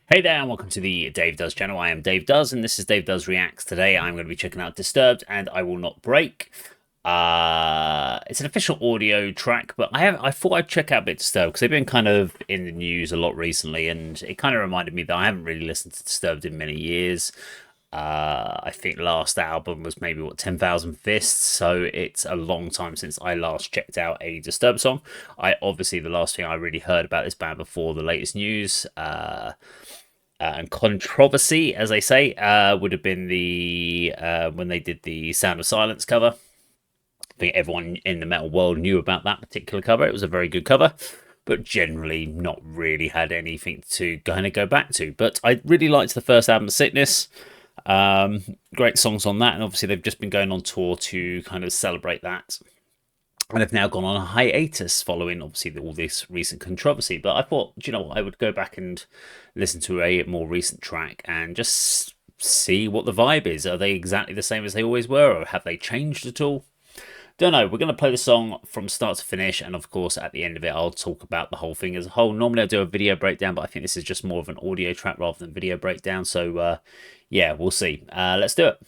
Hey there, and welcome to the Dave Does channel. I am Dave Does, and this is Dave Does Reacts. Today, I'm going to be checking out Disturbed and I Will Not Break. It's an official audio track, but I thought I'd check out a bit Disturbed because they've been kind of in the news a lot recently, and it kind of reminded me that I haven't really listened to Disturbed in many years. I think last album was maybe 10,000 Fists, so it's a long time since I last checked out a Disturbed song. Obviously the last thing I really heard about this band before the latest news and controversy, as they say, would have been the when they did the Sound of Silence cover. I think everyone in the metal world knew about that particular cover. It was a very good cover, but generally not really had anything to kind of go back to. But I really liked the first album, Sickness. Great songs on that, and obviously they've just been going on tour to kind of celebrate that, and have now gone on a hiatus following obviously all this recent controversy. But I thought, you know what, I would go back and listen to a more recent track and just see what the vibe is. Are they exactly the same as they always were, or have they changed at all? Don't know. We're going to play the song from start to finish, and of course at the end of it I'll talk about the whole thing as a whole. Normally I do a video breakdown, but I think this is just more of an audio track rather than video breakdown, so yeah, we'll see. Let's do it.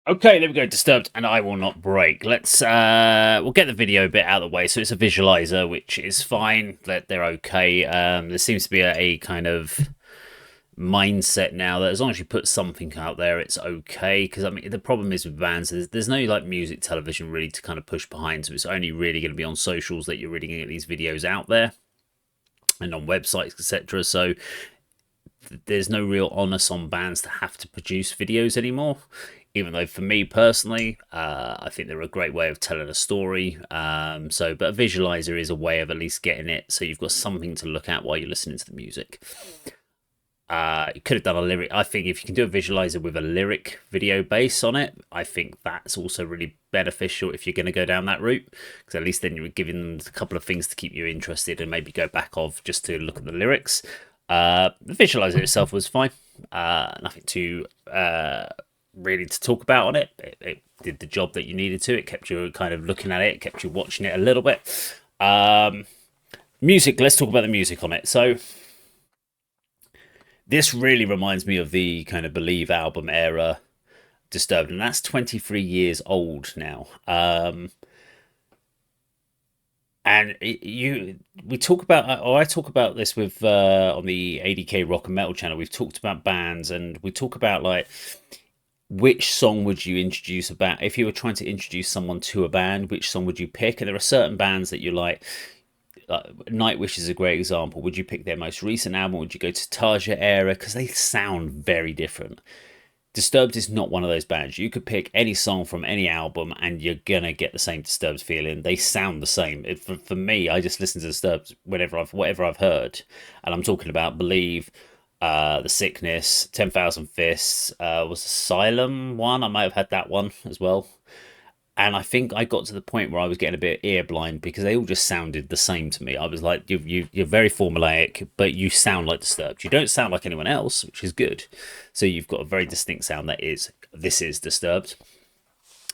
Okay, there we go. Disturbed, and I will not break. Let's we'll get the video bit out of the way. So it's a visualizer, which is fine. That they're okay. There seems to be a kind of mindset now that as long as you put something out there, it's okay. Because I mean, the problem is with bands, there's no like music television really to kind of push behind. So it's only really going to be on socials that you're really going to get these videos out there, and on websites, etc. So there's no real onus on bands to have to produce videos anymore. Even though for me personally, I think they're a great way of telling a story. But a visualizer is a way of at least getting it, so you've got something to look at while you're listening to the music. You could have done a lyric. I think if you can do a visualizer with a lyric video base on it, I think that's also really beneficial if you're going to go down that route, because at least then you're giving them a couple of things to keep you interested and maybe go back off just to look at the lyrics. The visualizer itself was fine. Nothing too really to talk about on it. It did the job that you needed to. It kept you kind of looking at it. It kept you watching it a little bit. Music. Let's talk about the music on it. So this really reminds me of the kind of Believe album era Disturbed, and that's 23 years old now. And we talk about, or I talk about this with on the ADK Rock and Metal channel. We've talked about bands, and we talk about like which song would you introduce about if you were trying to introduce someone to a band, which song would you pick? And there are certain bands that you like. Nightwish is a great example. Would you pick their most recent album? Would you go to Tarja era? Because they sound very different. Disturbed is not one of those bands. You could pick any song from any album and you're gonna get the same Disturbed feeling. They sound the same. For me, I just listen to Disturbed whatever I've heard, and I'm talking about Believe, The Sickness, 10,000 Fists, was Asylum one. I might have had that one as well. And I think I got to the point where I was getting a bit ear blind because they all just sounded the same to me. I was like, you're very formulaic, but you sound like Disturbed. You don't sound like anyone else, which is good. So you've got a very distinct sound this is Disturbed.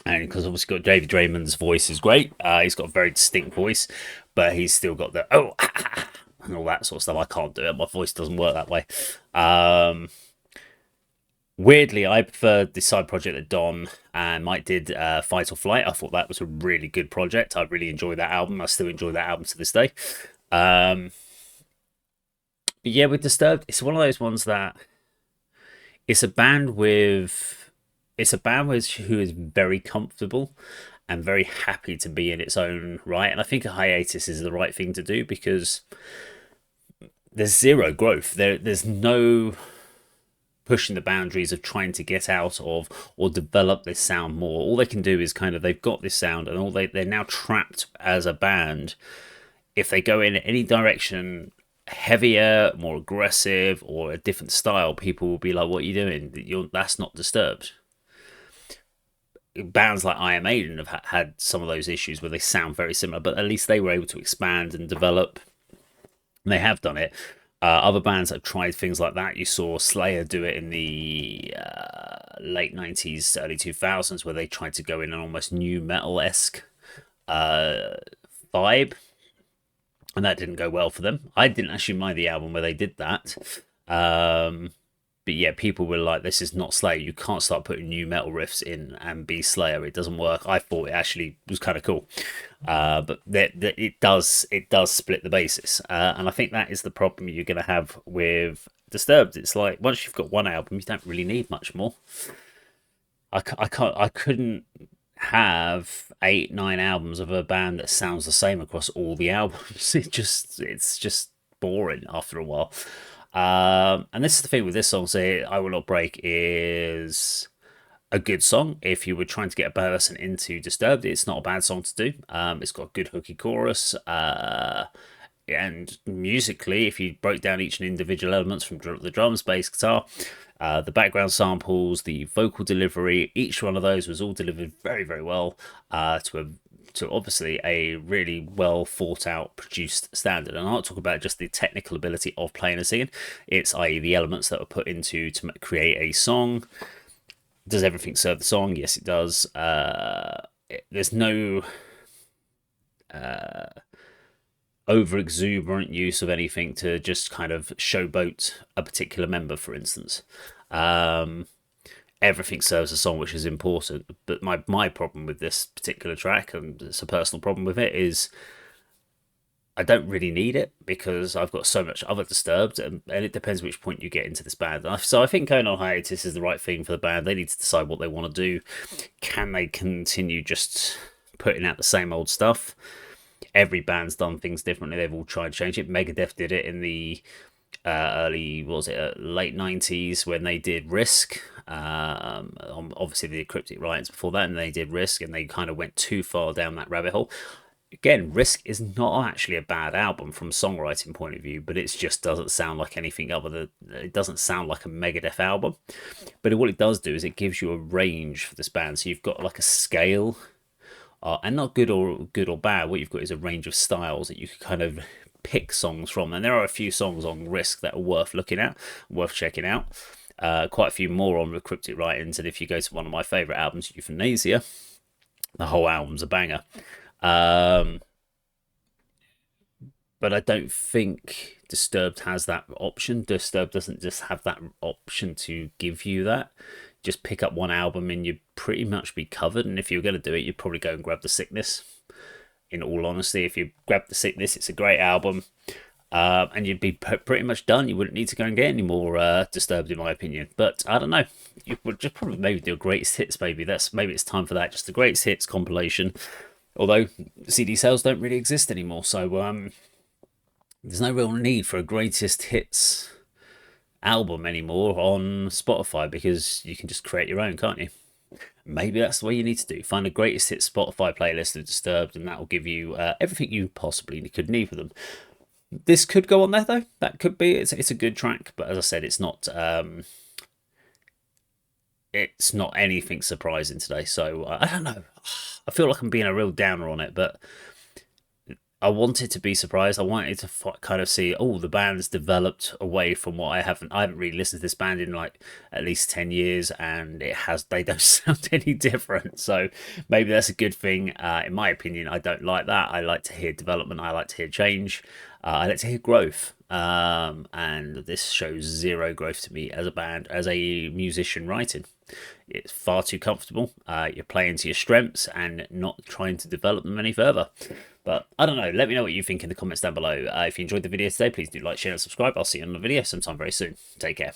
And because obviously got David Draymond's voice is great. He's got a very distinct voice, but he's still got the and all that sort of stuff. I can't do it. My voice doesn't work that way. Weirdly, I prefer the side project that Don and Mike did, Fight or Flight. I thought that was a really good project. I really enjoyed that album. I still enjoy that album to this day. But yeah, with Disturbed, it's one of those ones that it's a band who is very comfortable and very happy to be in its own right. And I think a hiatus is the right thing to do because there's zero growth. There's no pushing the boundaries of trying to get out of or develop this sound more. All they can do is kind of they've got this sound and they're now trapped as a band. If they go in any direction heavier, more aggressive, or a different style, people will be like, "What are you doing? That's not Disturbed." Bands like Iron Maiden have had some of those issues where they sound very similar, but at least they were able to expand and develop. And they have done it. Other bands that have tried things like that, you saw Slayer do it in the late 90s, early 2000s, where they tried to go in an almost new metal-esque vibe. And that didn't go well for them. I didn't actually mind the album where they did that. But yeah, people were like, this is not Slayer. You can't start putting new metal riffs in and be Slayer. It doesn't work. I thought it actually was kind of cool. But it does split the basis. And I think that is the problem you're going to have with Disturbed. It's like, once you've got one album, you don't really need much more. I couldn't have 8-9 albums of a band that sounds the same across all the albums. It's just boring after a while. And this is the thing with this song. Say I Will Not Break is a good song. If you were trying to get a person into Disturbed, it's not a bad song to do. It's got a good hooky chorus. And musically, if you broke down each individual elements from the drums, bass, guitar, the background samples, the vocal delivery, each one of those was all delivered very, very well to obviously a really well thought out produced standard. And I'll talk about just the technical ability of playing and singing. It's i.e. the elements that were put into to create a song. Does everything serve the song? Yes, it does. There's no over exuberant use of anything to just kind of showboat a particular member, for instance. everything serves a song, which is important. But my problem with this particular track, and it's a personal problem with it, is I don't really need it because I've got so much other Disturbed, and it depends which point you get into this band. So I think going on hiatus is the right thing for the band. They need to decide what they want to do. Can they continue just putting out the same old stuff? Every band's done things differently. They've all tried to change it. Megadeth did it in the early, what was it, late 90s when they did Risk. Obviously the Cryptic Riots before that, and they did Risk, and they kind of went too far down that rabbit hole. Again, Risk is not actually a bad album from a songwriting point of view, but it just doesn't sound like anything other than, it doesn't sound like a Megadeth album. But what it does do is it gives you a range for this band. So you've got like a scale, and not good or bad. What you've got is a range of styles that you can kind of pick songs from. And there are a few songs on Risk that are worth looking at, worth checking out. Quite a few more on the Cryptic Writings, and if you go to one of my favourite albums, Euthanasia, the whole album's a banger. But I don't think Disturbed has that option. Disturbed doesn't just have that option to give you that. Just pick up one album and you'd pretty much be covered. And if you were going to do it, you'd probably go and grab The Sickness. In all honesty, if you grab The Sickness, it's a great album. And you'd be pretty much done. You wouldn't need to go and get any more Disturbed, in my opinion. But I don't know. You would just probably maybe do a greatest hits. Maybe it's time for that. Just the greatest hits compilation. Although CD sales don't really exist anymore, so there's no real need for a greatest hits album anymore on Spotify because you can just create your own, can't you? Maybe that's the way you need to do. Find a greatest hits Spotify playlist of Disturbed, and that will give you everything you possibly could need for them. This could go on there though. That could be. It's a good track, but as I said, it's not. It's not anything surprising today. So I don't know. I feel like I'm being a real downer on it, but I wanted to be surprised. I wanted to kind of see, oh, the band's developed away from what I haven't really listened to this band in like at least 10 years, and they don't sound any different. So maybe that's a good thing. In my opinion, I don't like that. I like to hear development. I like to hear change. I like to hear growth. And this shows zero growth to me as a band, as a musician writing. It's far too comfortable. You're playing to your strengths and not trying to develop them any further. But I don't know. Let me know what you think in the comments down below. If you enjoyed the video today, please do like, share, and subscribe. I'll see you in the video sometime very soon. Take care.